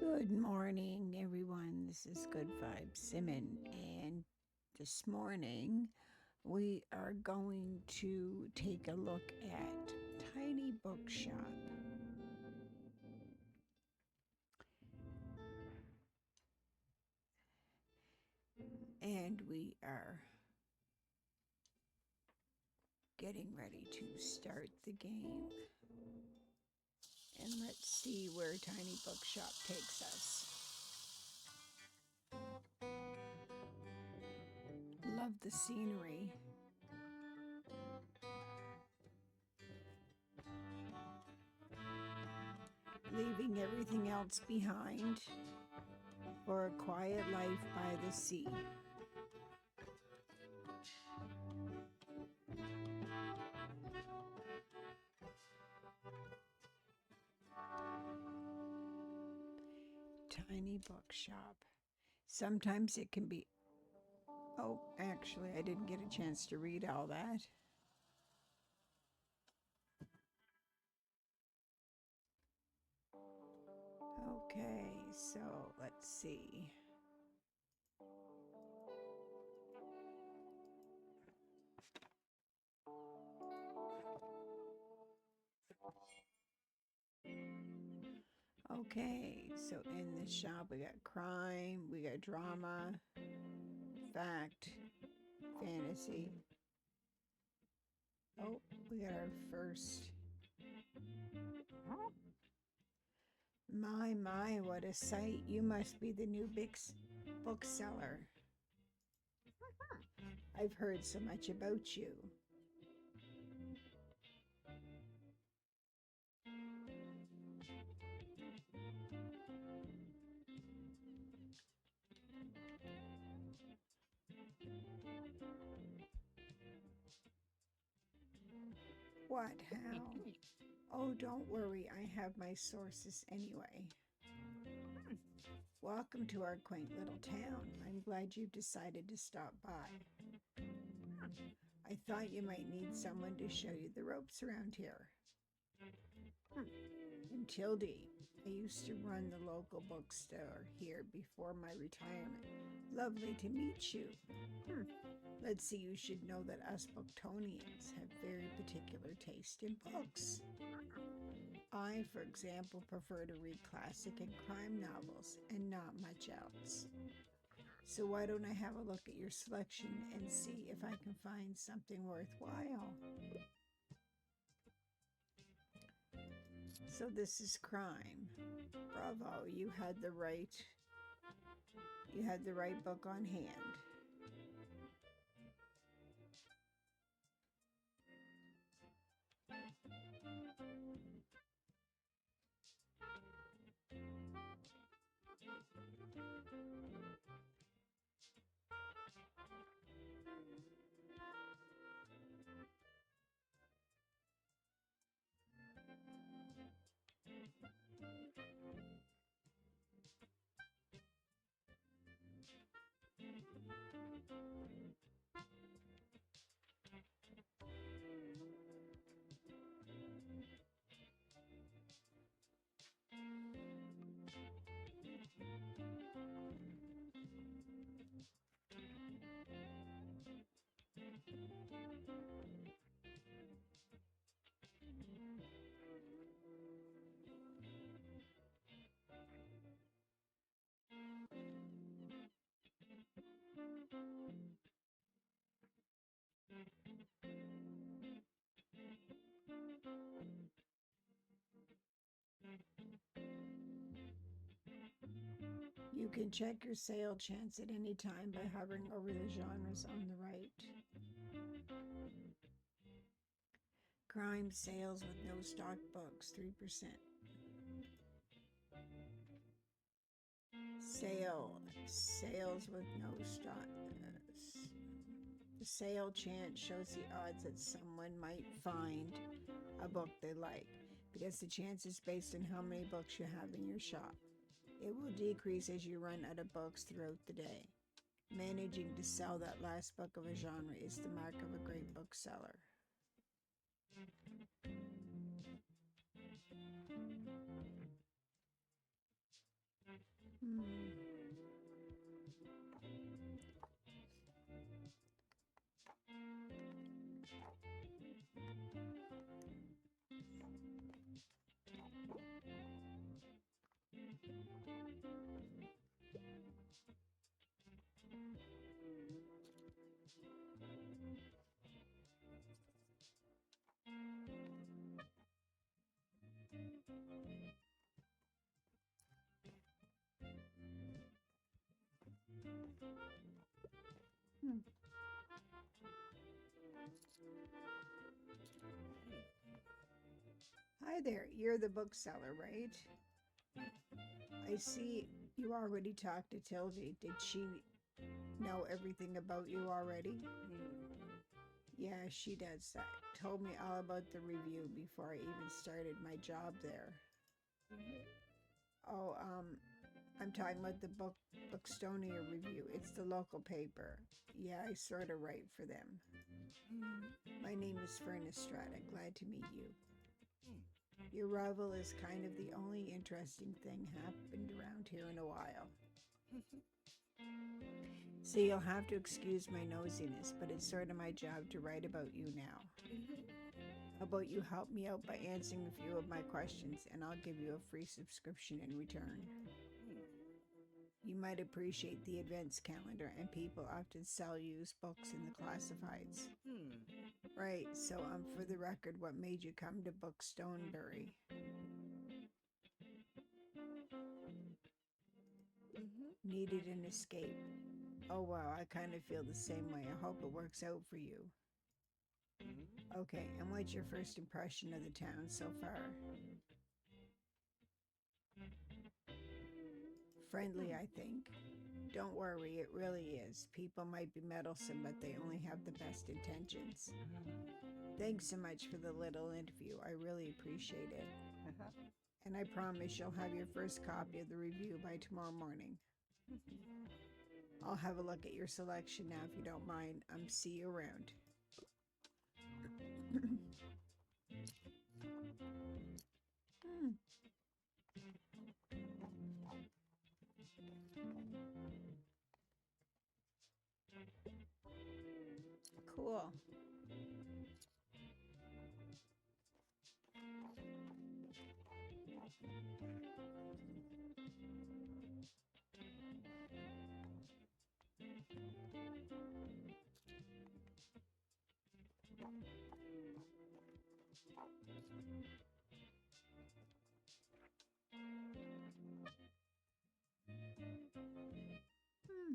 Good morning, everyone. This is GoodVibesSimmin, and this morning we are going to take a look at Tiny Bookshop. And we are getting ready to start the game. And let's see where Tiny Bookshop takes us. Love the scenery. Leaving everything else behind for a quiet life by the sea. Tiny Bookshop. Sometimes it can be. Oh, actually, I didn't get a chance to read all that. Okay, so let's see. Okay, so in this shop we got crime, we got drama, fact, fantasy. Oh, we got our first. My, what a sight. You must be the new big bookseller. I've heard so much about you. What? How? Oh, don't worry. I have my sources anyway. Welcome to our quaint little town. I'm glad you've decided to stop by. I thought you might need someone to show you the ropes around here. I'm Tildy. I used to run the local bookstore here before my retirement. Lovely to meet you. Let's see, you should know that us Booktonians have very particular taste in books. I, for example, prefer to read classic and crime novels and not much else. So why don't I have a look at your selection and see if I can find something worthwhile? So this is crime. Bravo, you had the right book on hand. You can check your sale chance at any time by hovering over the genres on the right. Crime sales with no stock books, 3%. Sales with no stock. The sale chance shows the odds that someone might find a book they like, because the chance is based on how many books you have in your shop. It will decrease as you run out of books throughout the day. Managing to sell that last book of a genre is the mark of a great bookseller. Hmm. Hmm. Hi there, you're the bookseller, right? I see you already talked to Tildy. Did she know everything about you already? Yeah, she does. That. Told me all about the review before I even started my job there. Oh, I'm talking about the Bookstonia review. It's the local paper. Yeah, I sort of write for them. My name is Fern Estrada. Glad to meet you. Your rival is kind of the only interesting thing happened around here in a while. So you'll have to excuse my nosiness, but it's sort of my job to write about you now. How about you help me out by answering a few of my questions, and I'll give you a free subscription in return. You might appreciate the events calendar, and people often sell used books in the classifieds. Right, so for the record, what made you come to Bookstonebury? Needed an escape. Oh wow, I kind of feel the same way. I hope it works out for you. Okay, and what's your first impression of the town so far? Friendly, I think. Don't worry, it really is. People might be meddlesome, but they only have the best intentions. Thanks so much for the little interview. I really appreciate it. And I promise you'll have your first copy of the review by tomorrow morning. I'll have a look at your selection now if you don't mind. See you around. Cool. Hmm.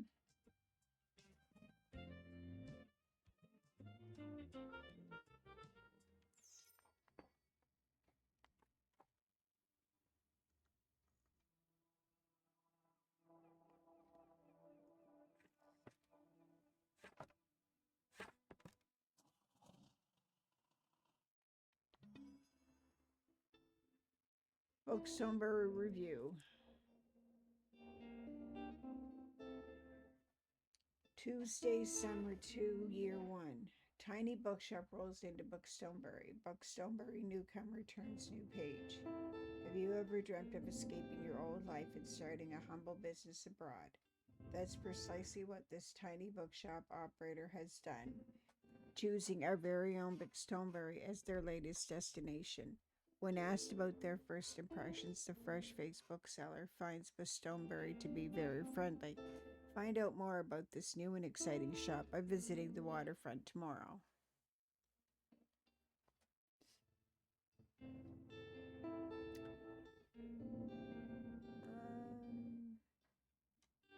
Bookstonebury Review. Tuesday, Summer 2, Year 1. Tiny Bookshop rolls into Bookstonebury. Bookstonebury newcomer turns new page. Have you ever dreamt of escaping your old life and starting a humble business abroad? That's precisely what this tiny bookshop operator has done, choosing our very own Bookstonebury as their latest destination. When asked about their first impressions, the fresh-faced bookseller finds Bookstonebury to be very friendly. Find out more about this new and exciting shop by visiting the waterfront tomorrow.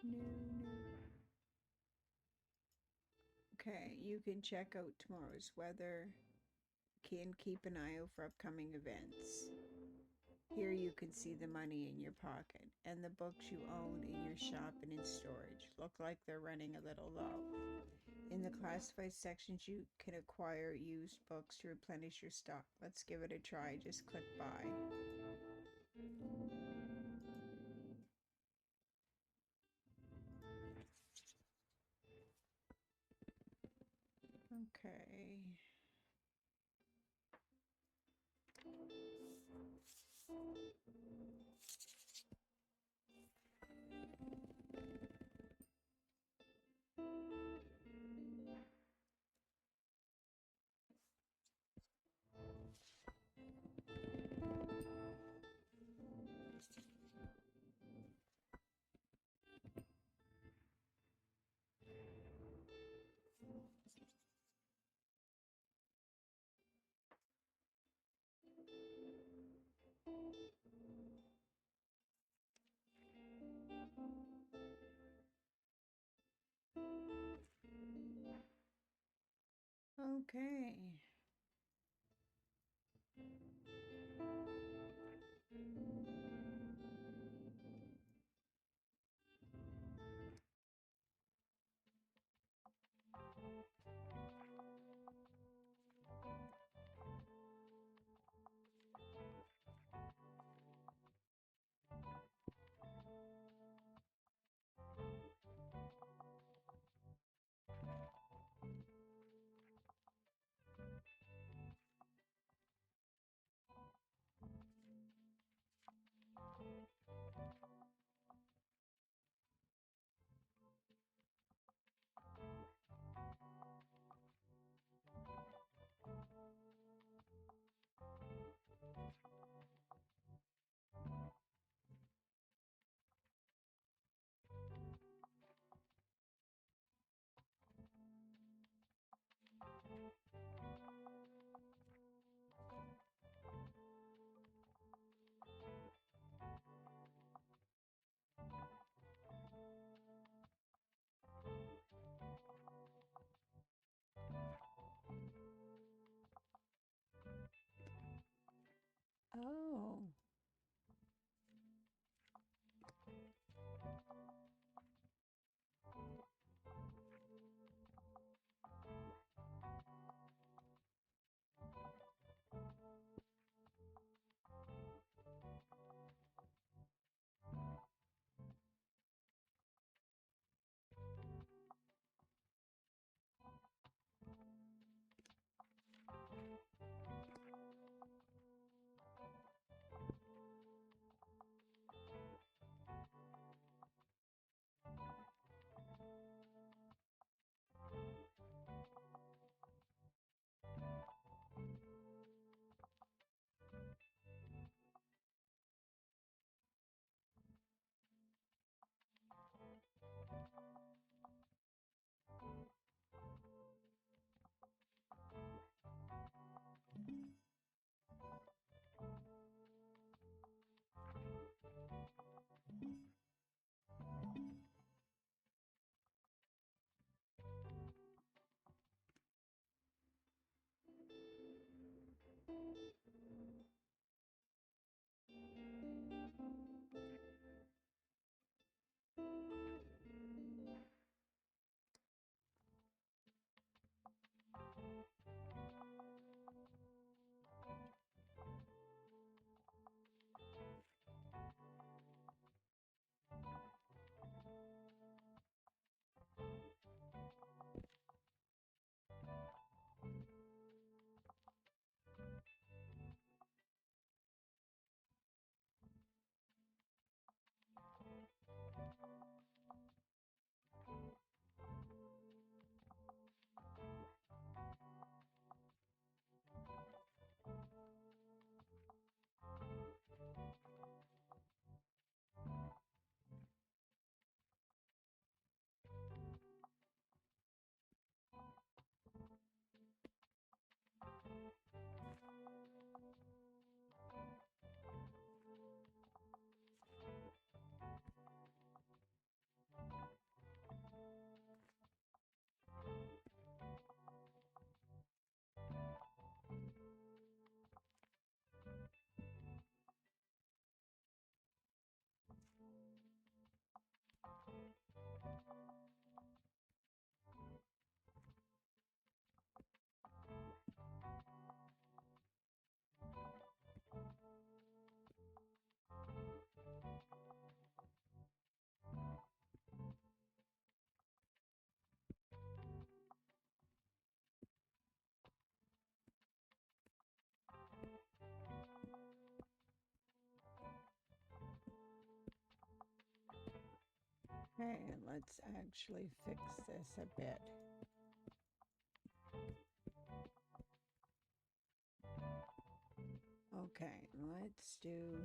New. Okay, you can check out tomorrow's weather. Can keep an eye out for upcoming events. Here you can see the money in your pocket and the books you own in your shop and in storage. Look like they're running a little low. In the classified sections, you can acquire used books to replenish your stock. Let's give it a try. Just click buy. Okay. Okay. Oh. Okay, let's actually fix this a bit. Okay, let's do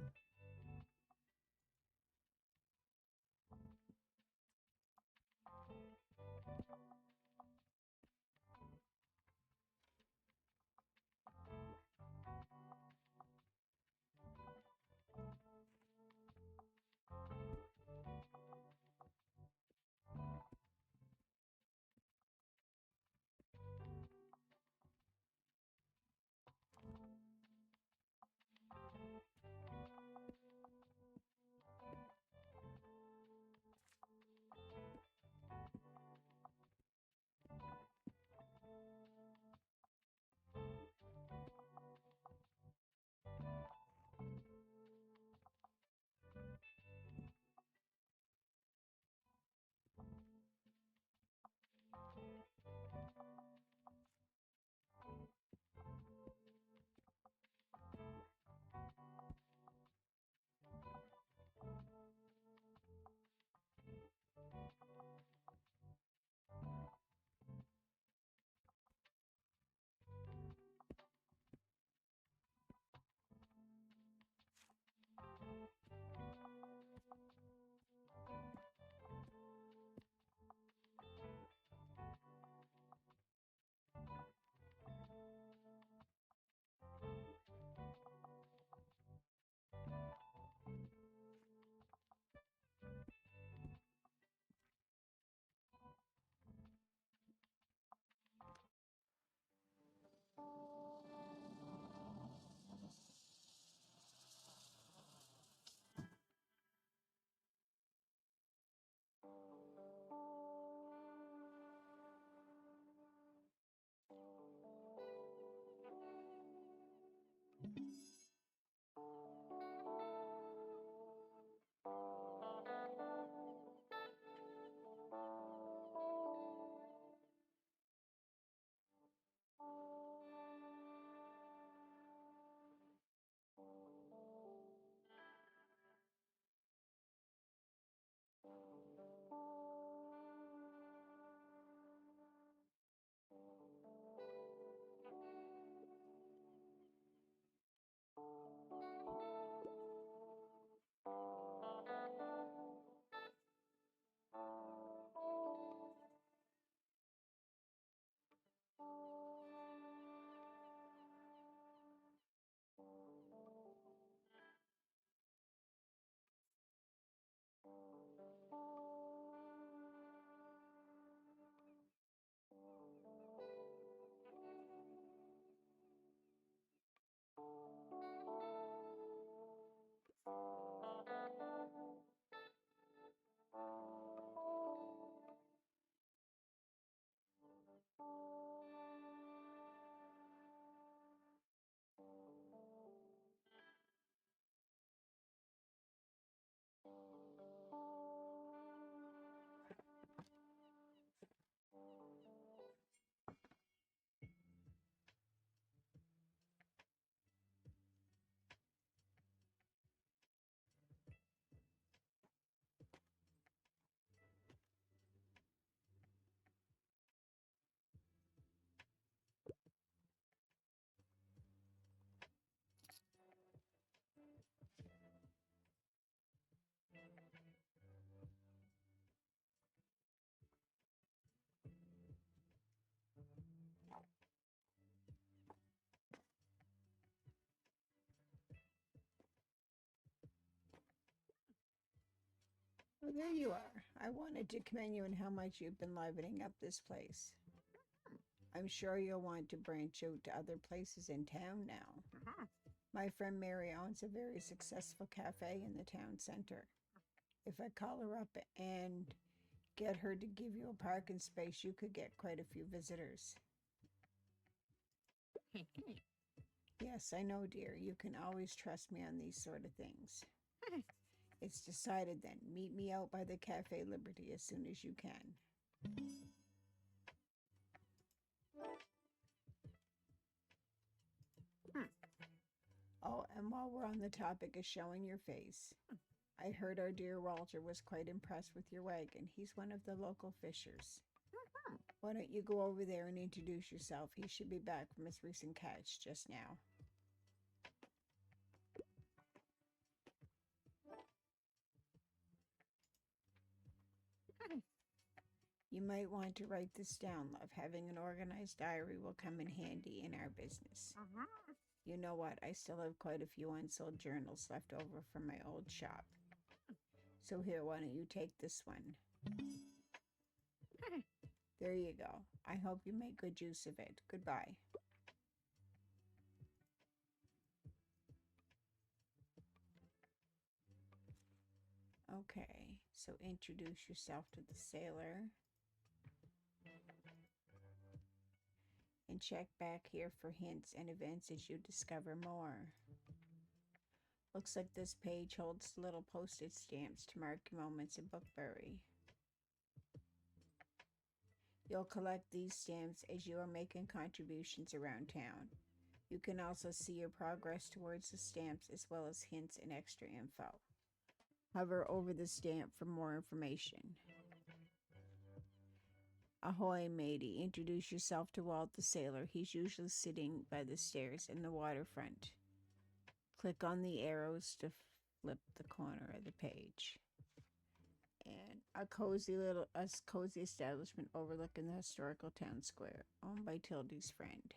there you are. I wanted to commend you on how much you've been livening up this place. I'm sure you'll want to branch out to other places in town now. My friend Mary owns a very successful cafe in the town center. If I call her up and get her to give you a parking space, you could get quite a few visitors. Yes, I know, dear. You can always trust me on these sort of things. It's decided then. Meet me out by the Cafe Liberty as soon as you can. Oh, and while we're on the topic of showing your face, I heard our dear Walter was quite impressed with your wagon. He's one of the local fishers. Why don't you go over there and introduce yourself? He should be back from his recent catch just now. You might want to write this down, love. Having an organized diary will come in handy in our business. You know what? I still have quite a few unsold journals left over from my old shop. So here, why don't you take this one? There you go. I hope you make good use of it. Goodbye. Okay, so introduce yourself to the sailor. And check back here for hints and events as you discover more. Looks like this page holds little postage stamps to mark your moments in Bookberry. You'll collect these stamps as you are making contributions around town. You can also see your progress towards the stamps as well as hints and extra info. Hover over the stamp for more information. Ahoy, matey. Introduce yourself to Walt the sailor. He's usually sitting by the stairs in the waterfront. Click on the arrows to flip the corner of the page. And a cozy establishment overlooking the historical town square, owned by Tildy's friend.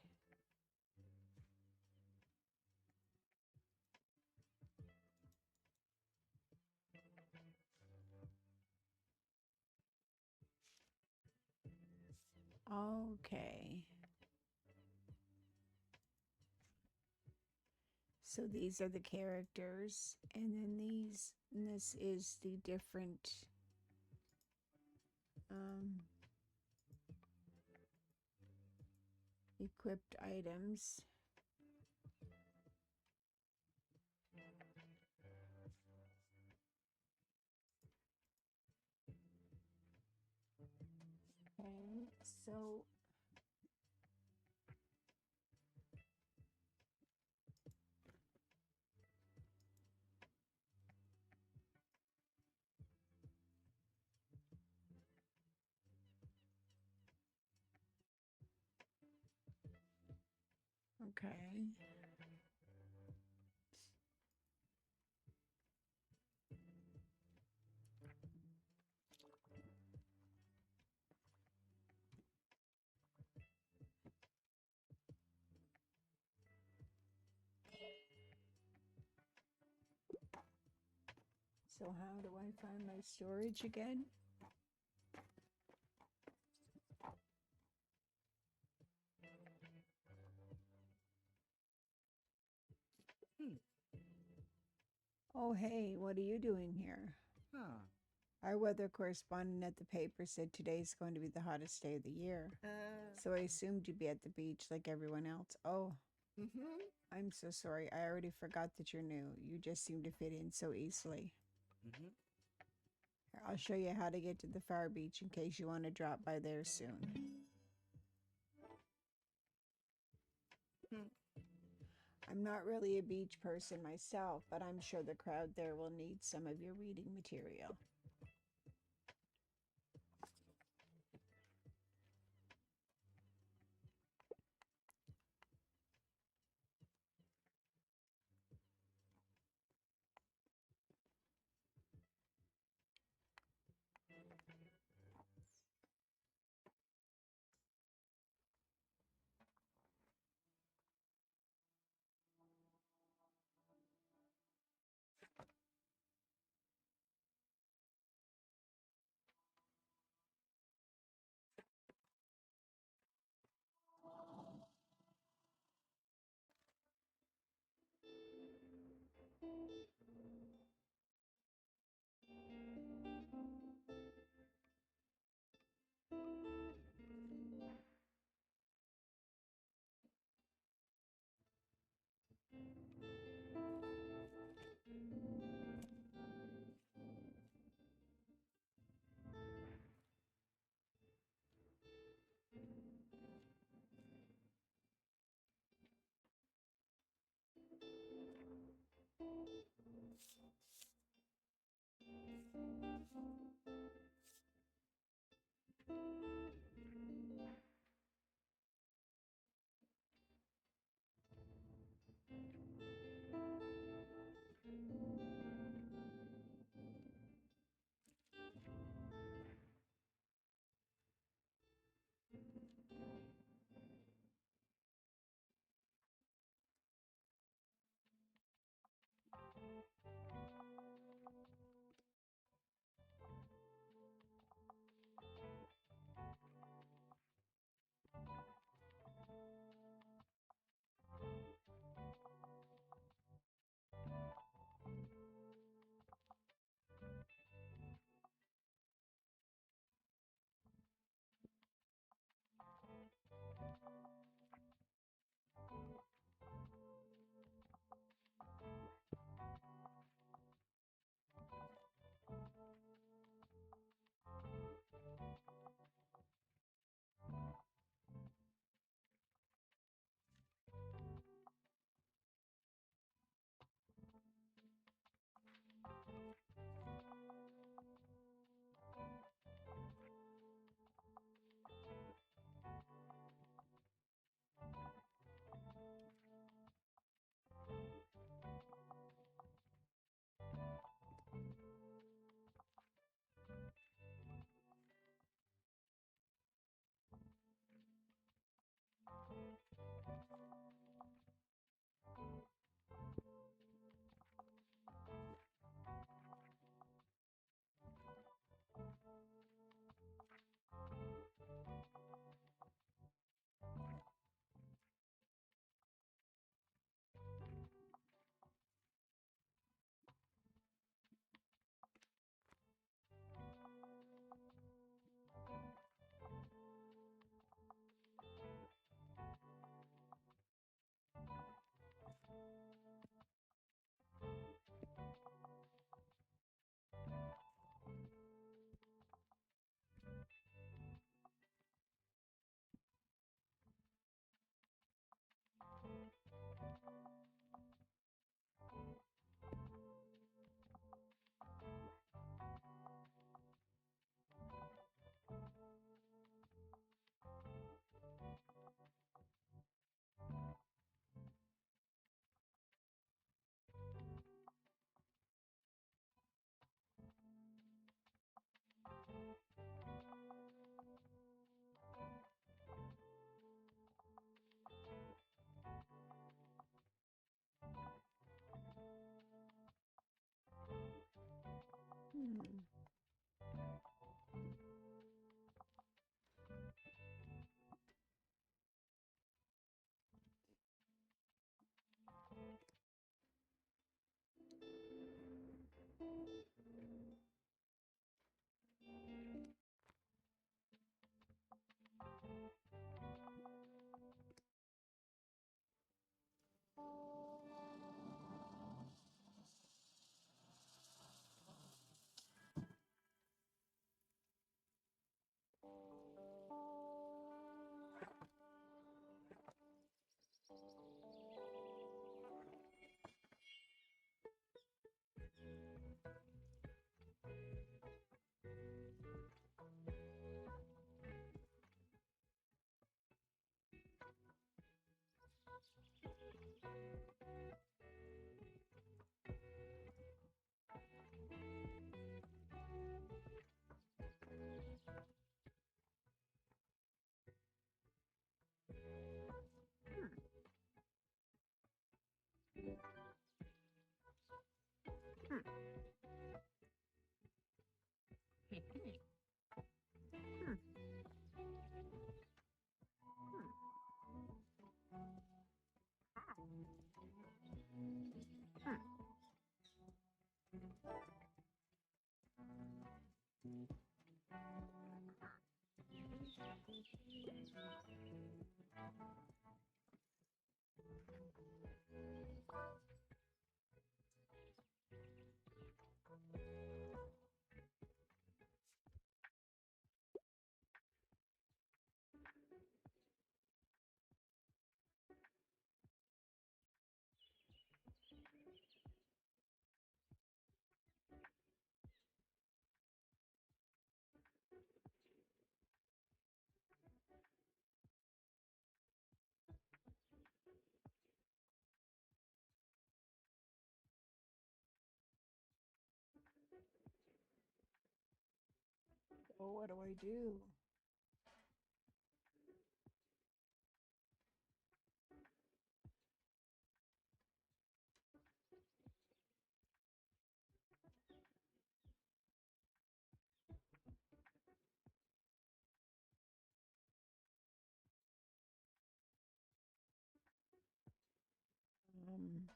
Okay. So these are the characters, and then this is the different equipped items. Okay, so okay. So how do I find my storage again? Oh, hey, what are you doing here? Our weather correspondent at the paper said today's going to be the hottest day of the year. So I assumed you'd be at the beach like everyone else. Oh, I'm so sorry. I already forgot that you're new. You just seem to fit in so easily. Here, I'll show you how to get to the far beach in case you want to drop by there soon. I'm not really a beach person myself, but I'm sure the crowd there will need some of your reading material. Hmm. Oh, what do I do? Um,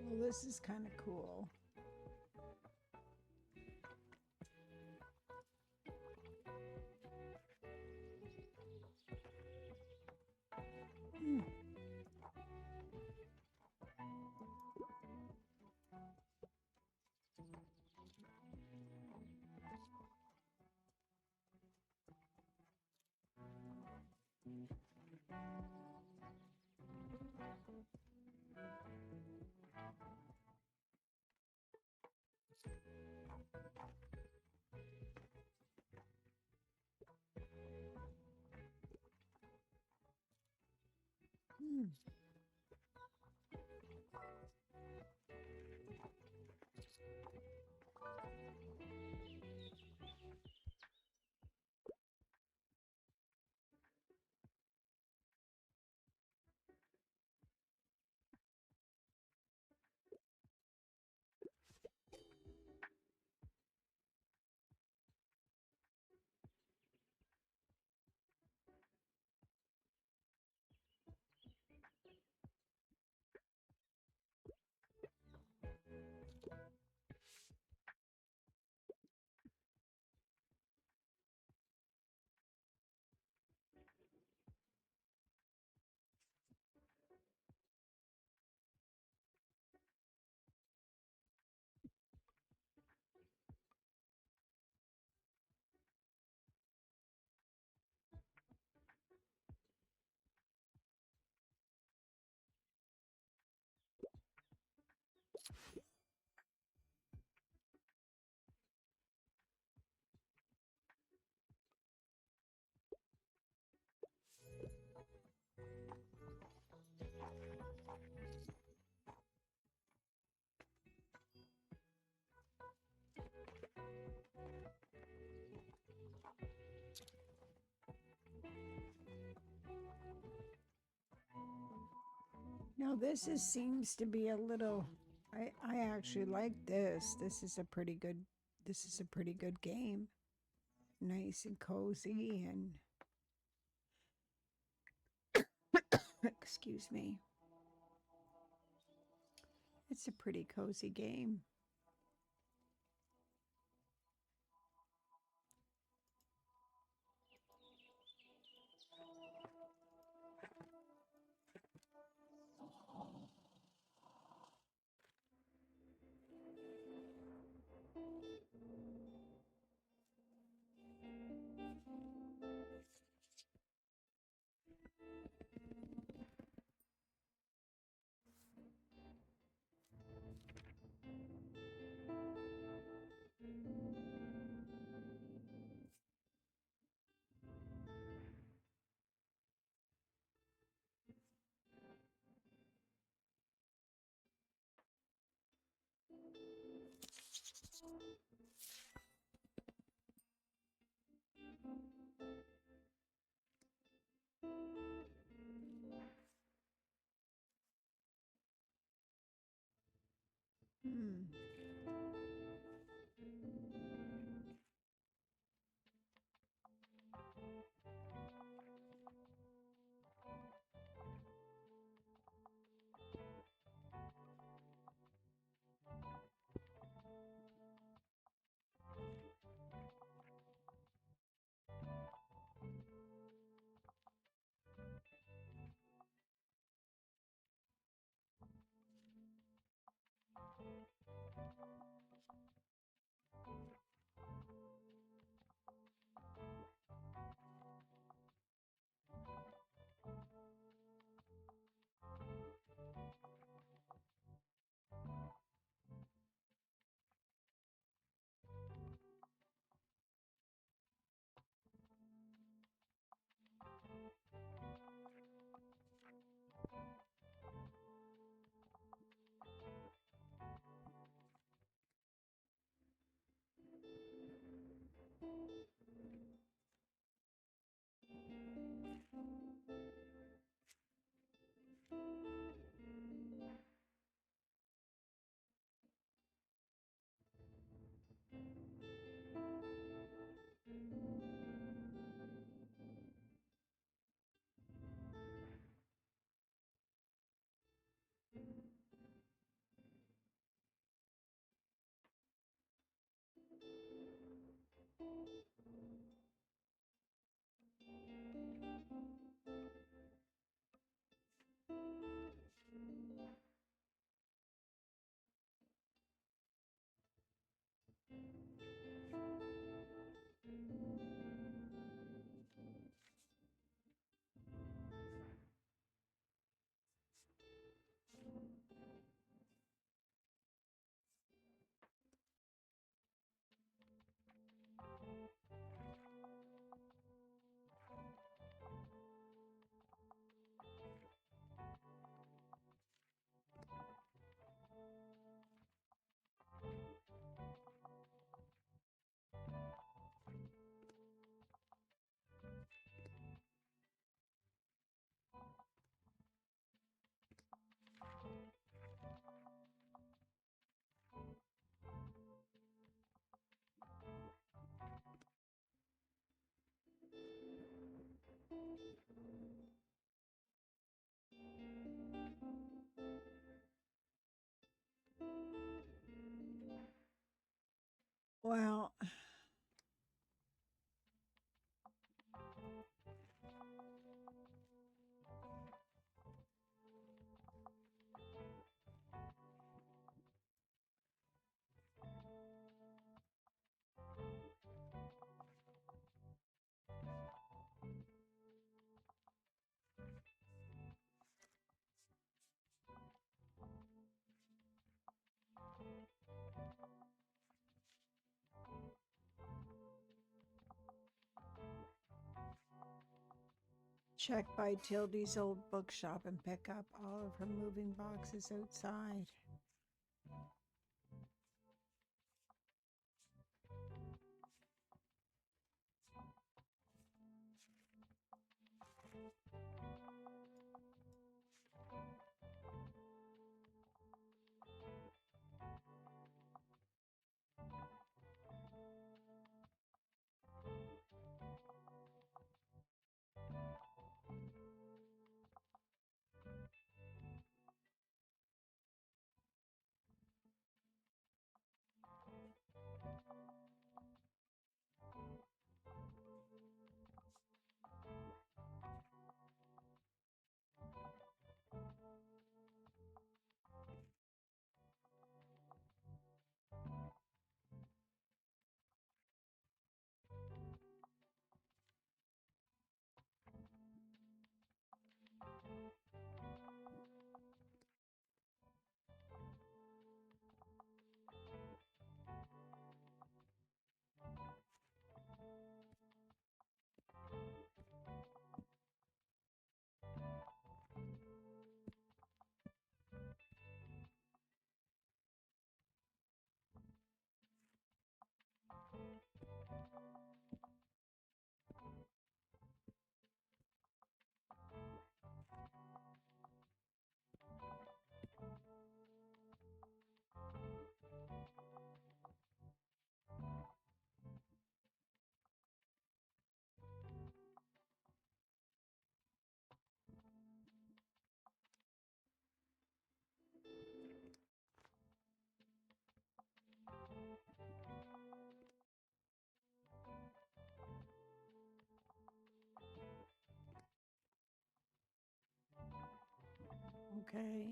well, this is kind of cool. Hmm. Hmm. Now seems to be a little. I actually like this. This is a pretty good game. Nice and cozy and excuse me. It's a pretty cozy game. Hmm. Well, check by Tildy's old bookshop and pick up all of her moving boxes outside. Okay.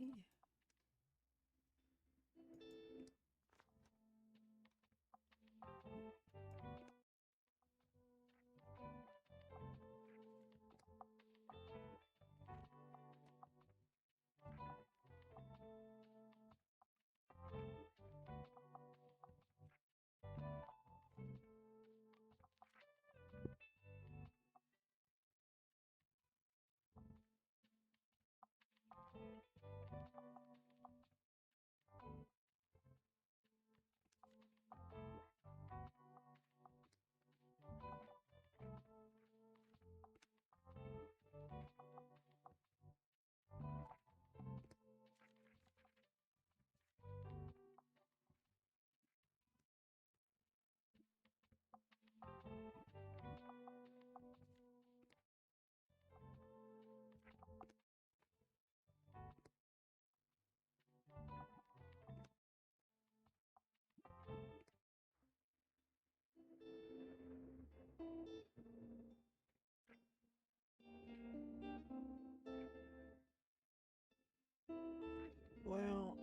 Well,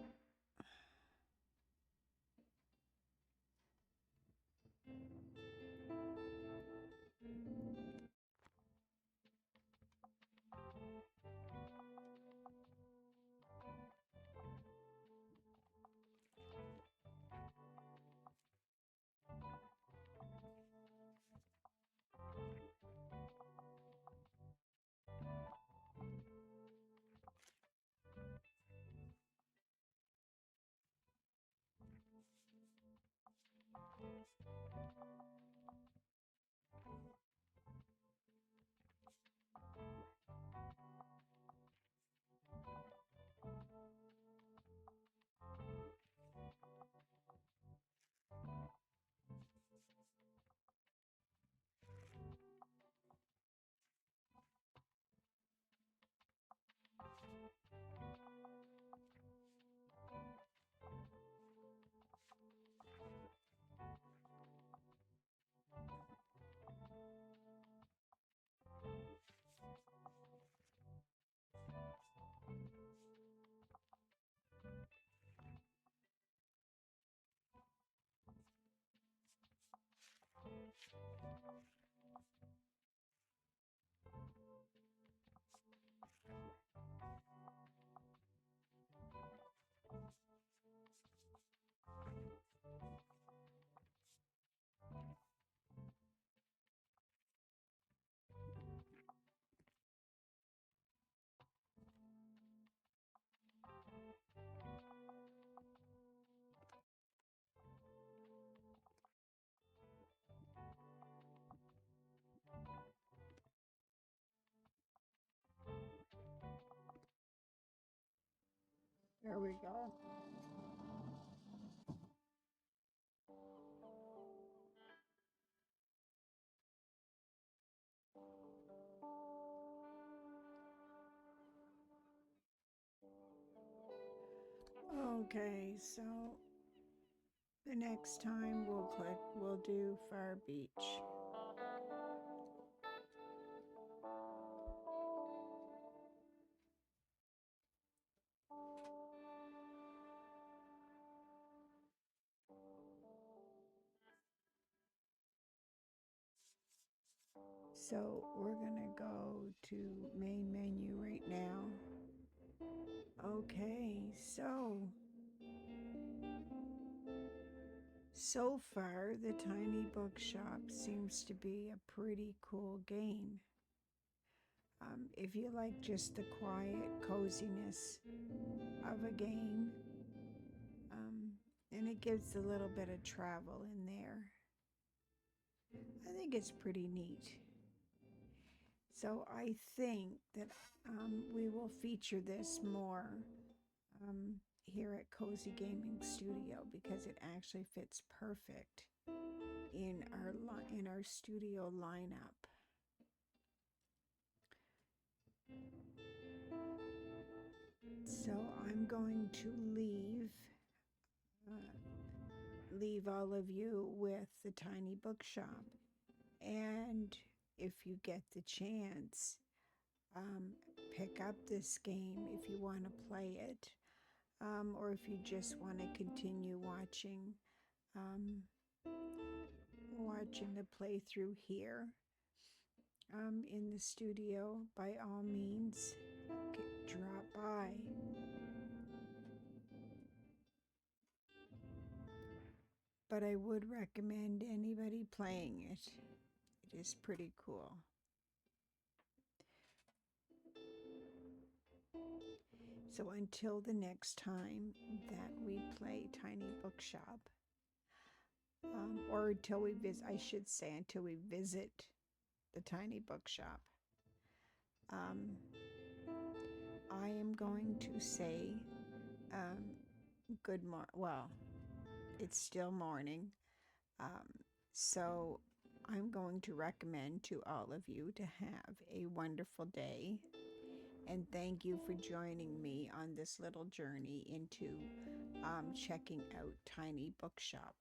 there we go. Okay, so the next time we'll do Far Beach. So we're gonna go to main menu right now. Okay, so far the Tiny Bookshop seems to be a pretty cool game. If you like just the quiet coziness of a game, um, and it gives a little bit of travel in there, I think it's pretty neat. So I think that we will feature this more um, here at Cozy Gaming Studio because it actually fits perfect in our studio lineup. So I'm going to leave all of you with the Tiny Bookshop, and if you get the chance, um, pick up this game if you want to play it, or if you just want to continue um, watching the playthrough here in the studio. By all means, drop by. But I would recommend anybody playing it. It is pretty cool. So until the next time that we play Tiny Bookshop, or until we visit, I should say, until we visit the Tiny Bookshop, I am going to say good morning. Well, it's still morning, so I'm going to recommend to all of you to have a wonderful day. And thank you for joining me on this little journey into checking out Tiny Bookshop.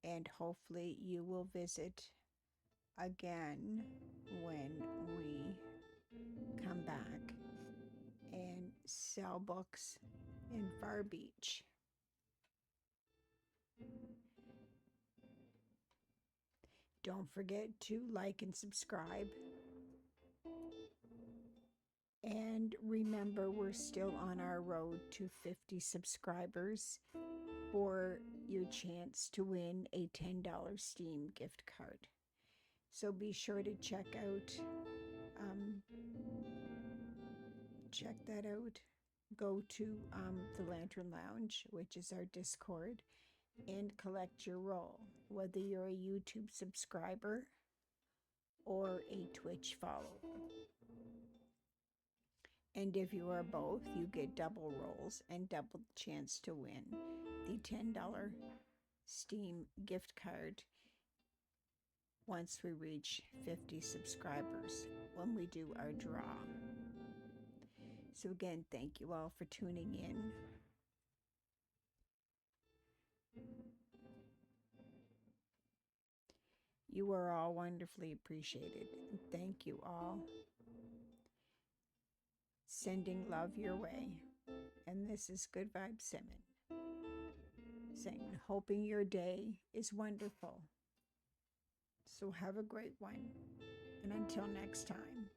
And hopefully you will visit again when we come back and sell books in Far Beach. Don't forget to like and subscribe. And remember, we're still on our road to 50 subscribers for your chance to win a $10 Steam gift card. So be sure to check that out. Go to the Lantern Lounge, which is our Discord, and collect your role, whether you're a YouTube subscriber or a Twitch follower. And if you are both, you get double rolls and double the chance to win the $10 Steam gift card once we reach 50 subscribers when we do our draw. So again, thank you all for tuning in. You are all wonderfully appreciated. Thank you all. Sending love your way. And this is GoodVibesSimmin saying, hoping your day is wonderful. So have a great one. And until next time.